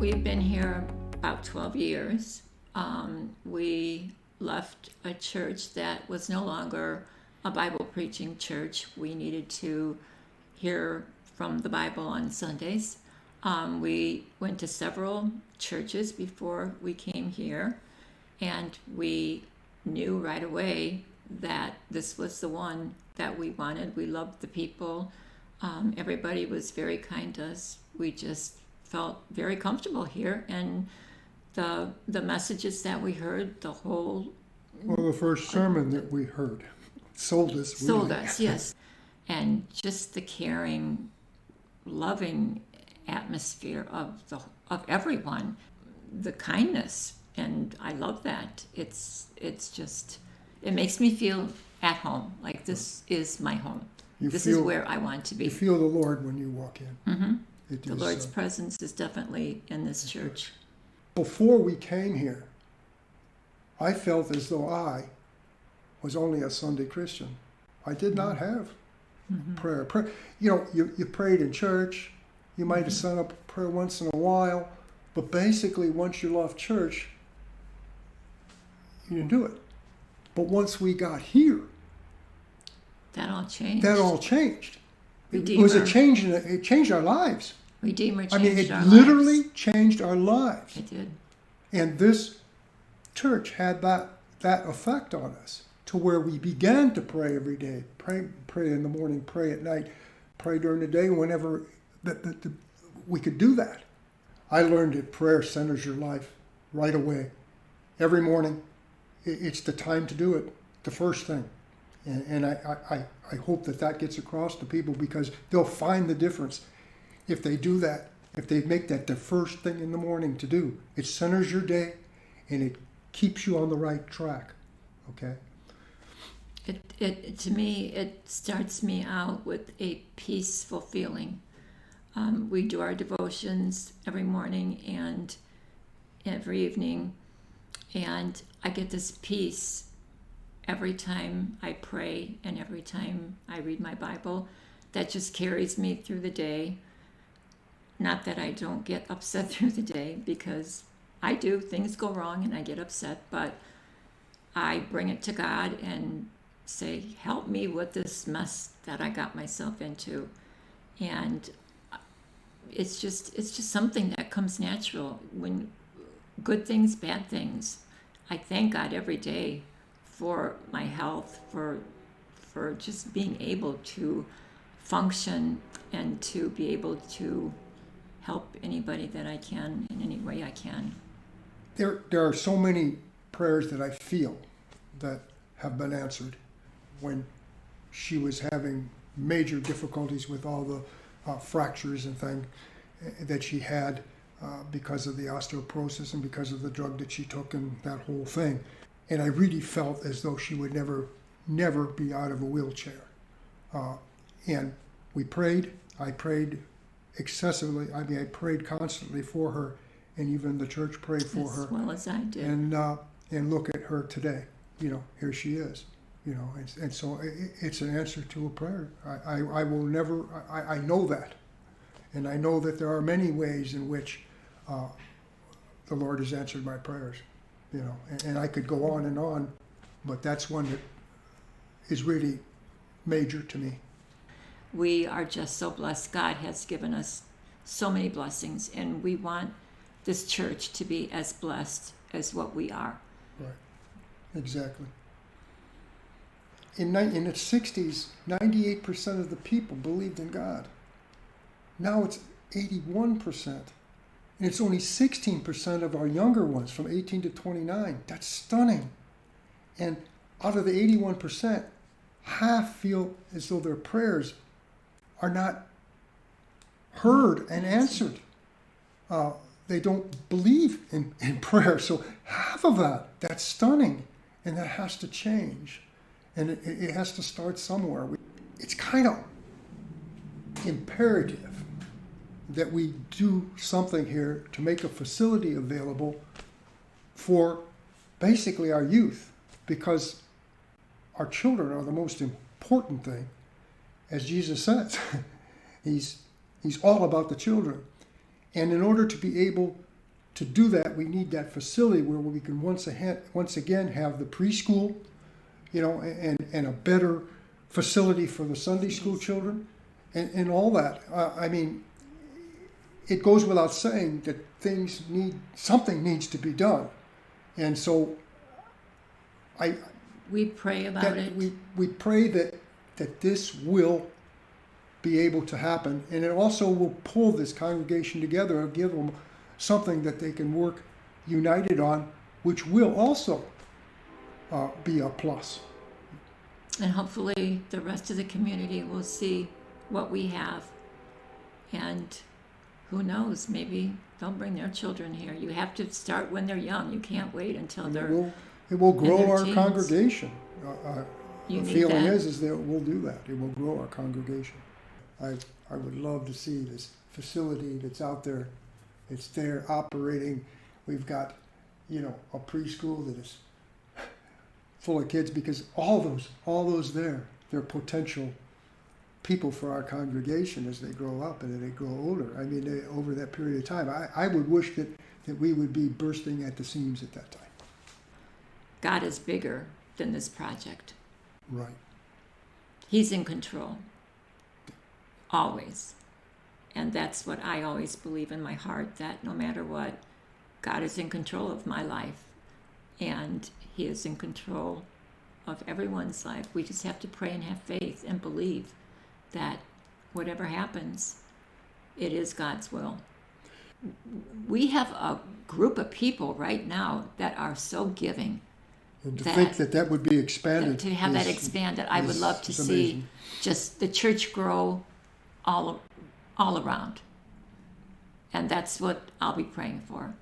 we've been here about 12 years. We left a church that was no longer a Bible preaching church. We needed to hear from the Bible on Sundays. We went to several churches before we came here, and we knew right away that this was the one that we wanted. We loved the people. Everybody was very kind to us. We just felt very comfortable here, and the messages that we heard, the first sermon that we heard sold us. Really. Sold us, yes. And just the caring, loving atmosphere of everyone, the kindness, and I love that. It's just, it makes me feel at home, like this is my home. This is where I want to be. You feel the Lord when you walk in. Mm-hmm. The Lord's presence is definitely in this church. Before we came here, I felt as though I was only a Sunday Christian. I did not have prayer. You prayed in church. You might have sent up a prayer once in a while, but basically once you left church, you didn't do it. But once we got here, that all changed. It was a change. It changed our lives. Redeemer changed our lives. It literally changed our lives. It did. And this church had that effect on us, to where we began to pray every day. Pray in the morning, pray at night, pray during the day, whenever we could do that. I learned that prayer centers your life right away. Every morning, it's the time to do it, the first thing. And I hope that gets across to people, because they'll find the difference if they do that, if they make that the first thing in the morning to do. It centers your day, and it keeps you on the right track, okay? To me, it starts me out with a peaceful feeling. We do our devotions every morning and every evening, and I get this peace every time I pray and every time I read my Bible. That just carries me through the day. Not that I don't get upset through the day, because I do. Things go wrong and I get upset, but I bring it to God and say, help me with this mess that I got myself into. And it's just something that comes natural. When good things, bad things, I thank God every day for my health, for just being able to function and to be able to help anybody that I can in any way I can. There are so many prayers that I feel that have been answered when she was having major difficulties with all the fractures and things that she had because of the osteoporosis and because of the drug that she took and that whole thing. And I really felt as though she would never be out of a wheelchair. And we prayed. I prayed excessively. I prayed constantly for her, and even the church prayed for her. As well as I did. And look at her today. Here she is. And so it's an answer to a prayer. I will never. I know that, and I know that there are many ways in which the Lord has answered my prayers. And I could go on, but that's one that is really major to me. We are just so blessed. God has given us so many blessings, and we want this church to be as blessed as what we are. Right, exactly. In the 60s, 98% of the people believed in God. Now it's 81%. And it's only 16% of our younger ones from 18 to 29. That's stunning. And out of the 81%, half feel as though their prayers are not heard and answered. They don't believe in prayer. So half of that's stunning. And that has to change. And it has to start somewhere. It's kind of imperative that we do something here to make a facility available for basically our youth, because our children are the most important thing. As Jesus says, he's all about the children. And in order to be able to do that, we need that facility where we can once again have the preschool, and a better facility for the Sunday school children, and all that. I mean, it goes without saying that something needs to be done, and so we pray about it. We pray that this will be able to happen, and it also will pull this congregation together and give them something that they can work united on, which will also be a plus. And hopefully the rest of the community will see what we have. And who knows, maybe they'll bring their children here. You have to start when they're young. You can't wait until it will grow our teens. congregation. The feeling that. is that it will do that. It will grow our congregation. I would love to see this facility that's out there. It's there operating. We've got, a preschool that is full of kids, because all those they're potential people for our congregation as they grow up and they grow older. I mean, over that period of time, I would wish that we would be bursting at the seams at that time. God is bigger than this project. Right. He's in control. Always. And that's what I always believe in my heart, that no matter what, God is in control of my life. And He is in control of everyone's life. We just have to pray and have faith and believe that whatever happens, it is God's will. We have a group of people right now that are so giving. And to think that would be expanded. To have that expanded, I would love to see just the church grow all around. And that's what I'll be praying for.